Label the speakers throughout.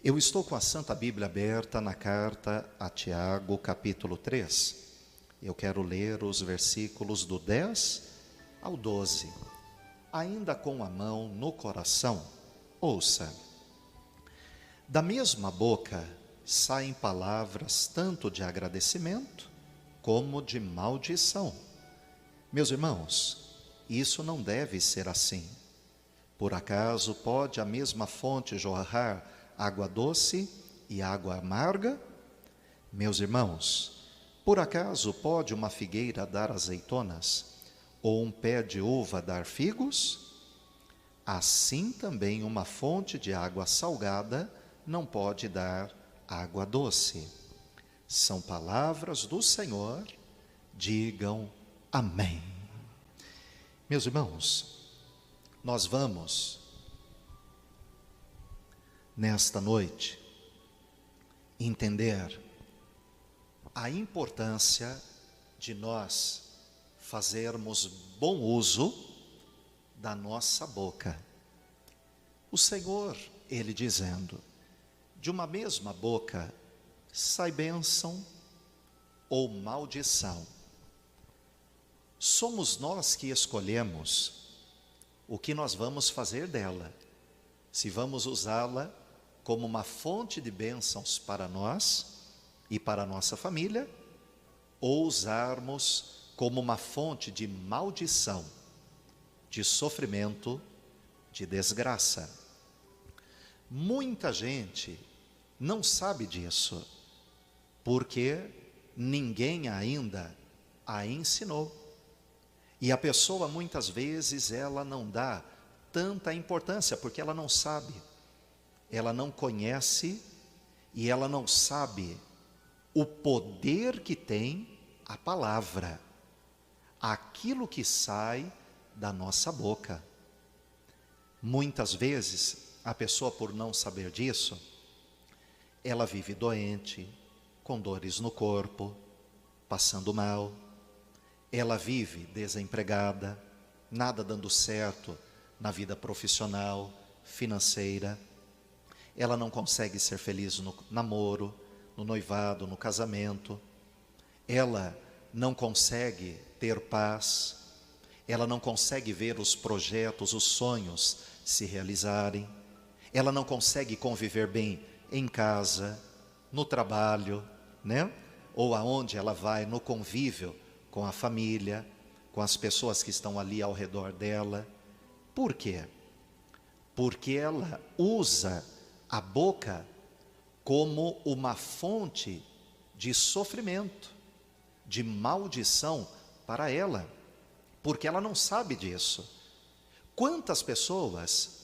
Speaker 1: Eu estou com a Santa Bíblia aberta na carta a Tiago, capítulo 3. Eu quero ler os versículos do 10 ao 12. Ainda com a mão no coração, ouça. Da mesma boca saem palavras tanto de agradecimento como de maldição. Meus irmãos, isso não deve ser assim. Por acaso pode a mesma fonte jorrar água doce e água amarga? Meus irmãos, por acaso pode uma figueira dar azeitonas, ou um pé de uva dar figos? Assim também uma fonte de água salgada não pode dar água doce. São palavras do Senhor, digam amém. Meus irmãos, nós vamos nesta noite entender a importância de nós fazermos bom uso da nossa boca. O Senhor, Ele dizendo, de uma mesma boca sai bênção ou maldição. Somos nós que escolhemos o que nós vamos fazer dela. Se vamos usá-la como uma fonte de bênçãos para nós e para a nossa família, ou usarmos como uma fonte de maldição, de sofrimento, de desgraça. Muita gente não sabe disso, porque ninguém ainda a ensinou. E a pessoa muitas vezes ela não dá tanta importância, porque ela não sabe, ela não conhece e ela não sabe o poder que tem a palavra, aquilo que sai da nossa boca. Muitas vezes a pessoa, por não saber disso, ela vive doente, com dores no corpo, passando mal. Ela vive desempregada, nada dando certo na vida profissional, financeira. Ela não consegue ser feliz no namoro, no noivado, no casamento. Ela não consegue ter paz. Ela não consegue ver os projetos, os sonhos se realizarem. Ela não consegue conviver bem em casa, no trabalho, né? Ou aonde ela vai, no convívio com a família, com as pessoas que estão ali ao redor dela. Por quê? Porque ela usa a boca como uma fonte de sofrimento, de maldição para ela, porque ela não sabe disso. Quantas pessoas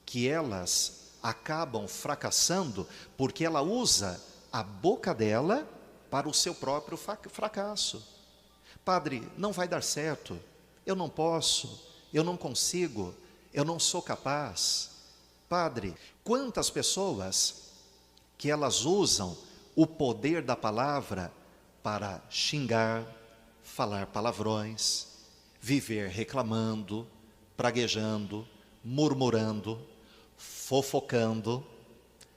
Speaker 1: que elas acabam fracassando porque ela usa a boca dela para o seu próprio fracasso. Padre, não vai dar certo, eu não posso, eu não consigo, eu não sou capaz. Padre, quantas pessoas que elas usam o poder da palavra para xingar, falar palavrões, viver reclamando, praguejando, murmurando, fofocando,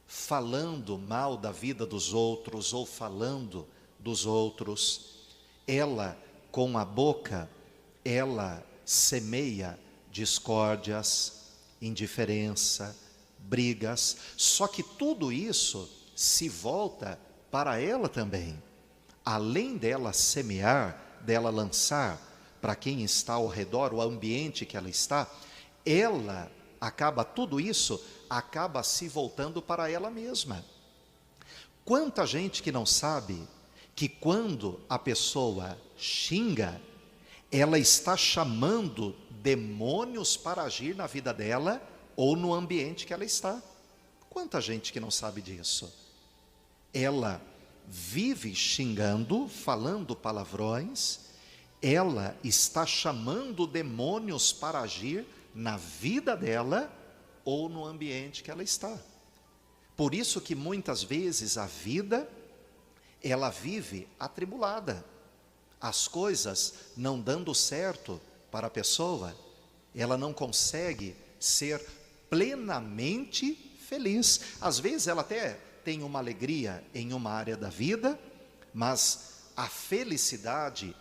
Speaker 1: falando mal da vida dos outros ou falando dos outros. Ela, com a boca, ela semeia discórdias, indiferença, brigas, só que tudo isso se volta para ela também. Além dela semear, dela lançar para quem está ao redor, o ambiente que ela está, ela acaba, tudo isso acaba se voltando para ela mesma. Quanta gente que não sabe que quando a pessoa xinga, ela está chamando demônios para agir na vida dela ou no ambiente que ela está. Quanta gente que não sabe disso? Ela vive xingando, falando palavrões, ela está chamando demônios para agir na vida dela ou no ambiente que ela está. Por isso que muitas vezes a vida, ela vive atribulada. As coisas não dando certo para a pessoa, ela não consegue ser plenamente feliz. Às vezes ela até tem uma alegria em uma área da vida, mas a felicidade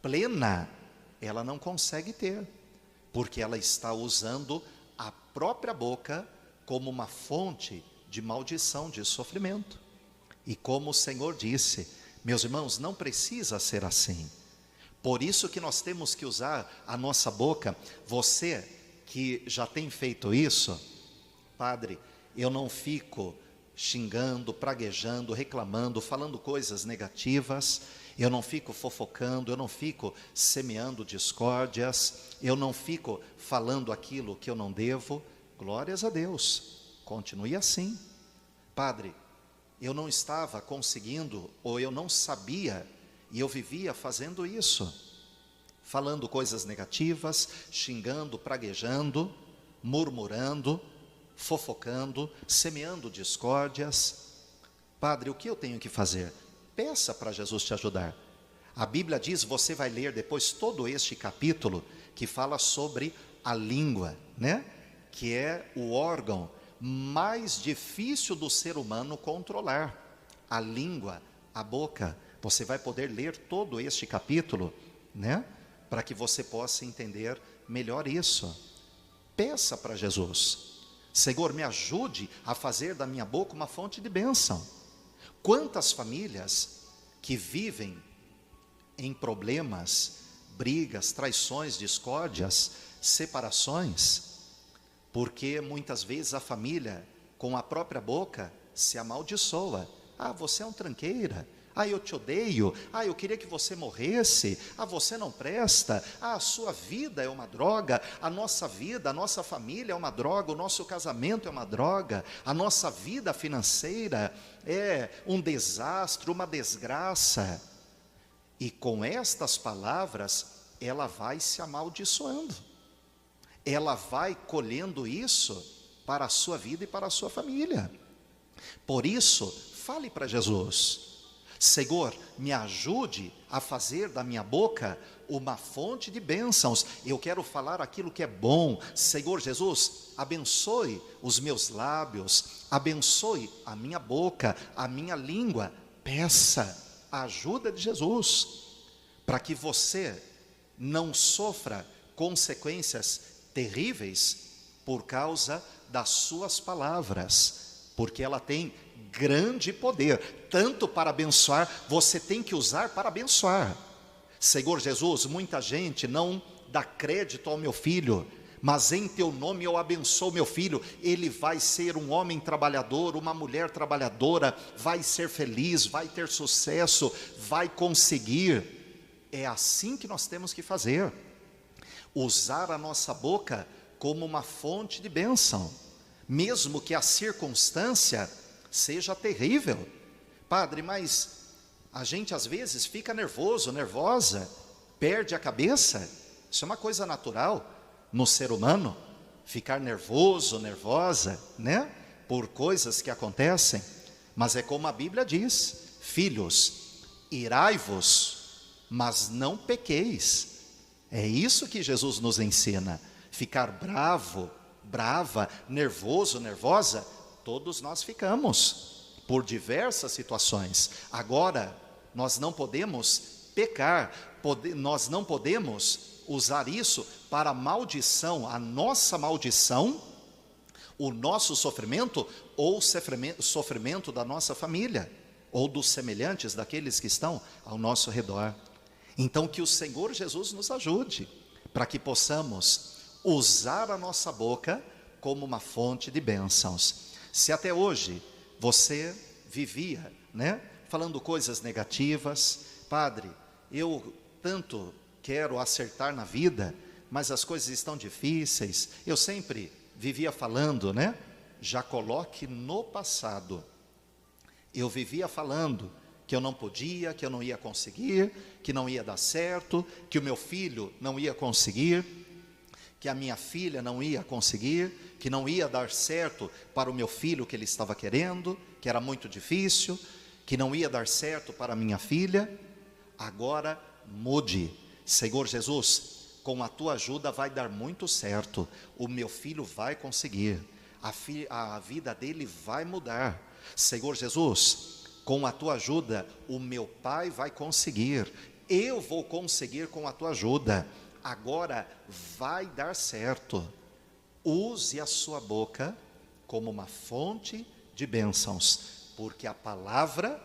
Speaker 1: plena ela não consegue ter, porque ela está usando a própria boca como uma fonte de maldição, de sofrimento. E como o Senhor disse, meus irmãos, não precisa ser assim. Por isso que nós temos que usar a nossa boca. Você que já tem feito isso, padre, eu não fico xingando, praguejando, reclamando, falando coisas negativas, eu não fico fofocando, eu não fico semeando discórdias, eu não fico falando aquilo que eu não devo. Glórias a Deus, continue assim. Padre, eu não estava conseguindo, ou eu não sabia, e eu vivia fazendo isso, falando coisas negativas, xingando, praguejando, murmurando, fofocando, semeando discórdias. Padre, o que eu tenho que fazer? Peça para Jesus te ajudar. A Bíblia diz, você vai ler depois todo este capítulo, que fala sobre a língua, né? Que é o órgão mais difícil do ser humano controlar. A língua, a boca. Você vai poder ler todo este capítulo, né? Para que você possa entender melhor isso. Peça para Jesus. Senhor, me ajude a fazer da minha boca uma fonte de bênção. Quantas famílias que vivem em problemas, brigas, traições, discórdias, separações, porque muitas vezes a família, com a própria boca, se amaldiçoa. Ah, você é um tranqueira. Ah, eu te odeio. Ah, eu queria que você morresse. Ah, você não presta. Ah, a sua vida é uma droga. A nossa vida, a nossa família é uma droga. O nosso casamento é uma droga. A nossa vida financeira é um desastre, uma desgraça. E com estas palavras, ela vai se amaldiçoando. Ela vai colhendo isso para a sua vida e para a sua família. Por isso, fale para Jesus. Senhor, me ajude a fazer da minha boca uma fonte de bênçãos. Eu quero falar aquilo que é bom. Senhor Jesus, abençoe os meus lábios, abençoe a minha boca, a minha língua. Peça a ajuda de Jesus, para que você não sofra consequências terríveis por causa das suas palavras, porque ela tem grande poder, tanto para abençoar, você tem que usar para abençoar. Senhor Jesus, muita gente não dá crédito ao meu filho, mas em teu nome eu abençoo meu filho, ele vai ser um homem trabalhador, uma mulher trabalhadora, vai ser feliz, vai ter sucesso, vai conseguir. É assim que nós temos que fazer, usar a nossa boca como uma fonte de bênção, mesmo que a circunstância seja terrível. Padre, mas a gente às vezes fica nervoso, nervosa, perde a cabeça. Isso é uma coisa natural no ser humano, ficar nervoso, nervosa, né? Por coisas que acontecem. Mas é como a Bíblia diz: filhos, irai-vos, mas não pequeis. É isso que Jesus nos ensina. Ficar bravo, brava, nervoso, nervosa, todos nós ficamos, por diversas situações. Agora, nós não podemos pecar, nós não podemos usar isso para maldição, a nossa maldição, o nosso sofrimento, ou o sofrimento da nossa família, ou dos semelhantes, daqueles que estão ao nosso redor. Então que o Senhor Jesus nos ajude, para que possamos usar a nossa boca como uma fonte de bênçãos. Se até hoje você vivia, né, falando coisas negativas, padre, eu tanto quero acertar na vida, mas as coisas estão difíceis, eu sempre vivia falando, né, já coloque no passado. Eu vivia falando que eu não podia, que eu não ia conseguir, que não ia dar certo, que o meu filho não ia conseguir, que a minha filha não ia conseguir, que não ia dar certo para o meu filho que ele estava querendo, que era muito difícil, que não ia dar certo para a minha filha. Agora mude. Senhor Jesus, com a tua ajuda vai dar muito certo, o meu filho vai conseguir. a vida dele vai mudar. Senhor Jesus, com a tua ajuda, o meu pai vai conseguir, eu vou conseguir com a tua ajuda, agora vai dar certo. Use a sua boca como uma fonte de bênçãos, porque a palavra,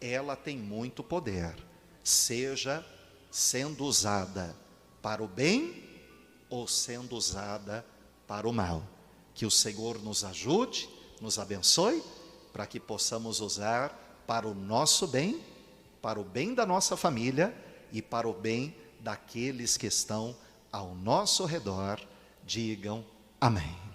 Speaker 1: ela tem muito poder, seja sendo usada para o bem ou sendo usada para o mal. Que o Senhor nos ajude, nos abençoe, para que possamos usar para o nosso bem, para o bem da nossa família e para o bem daqueles que estão ao nosso redor. Digam amém.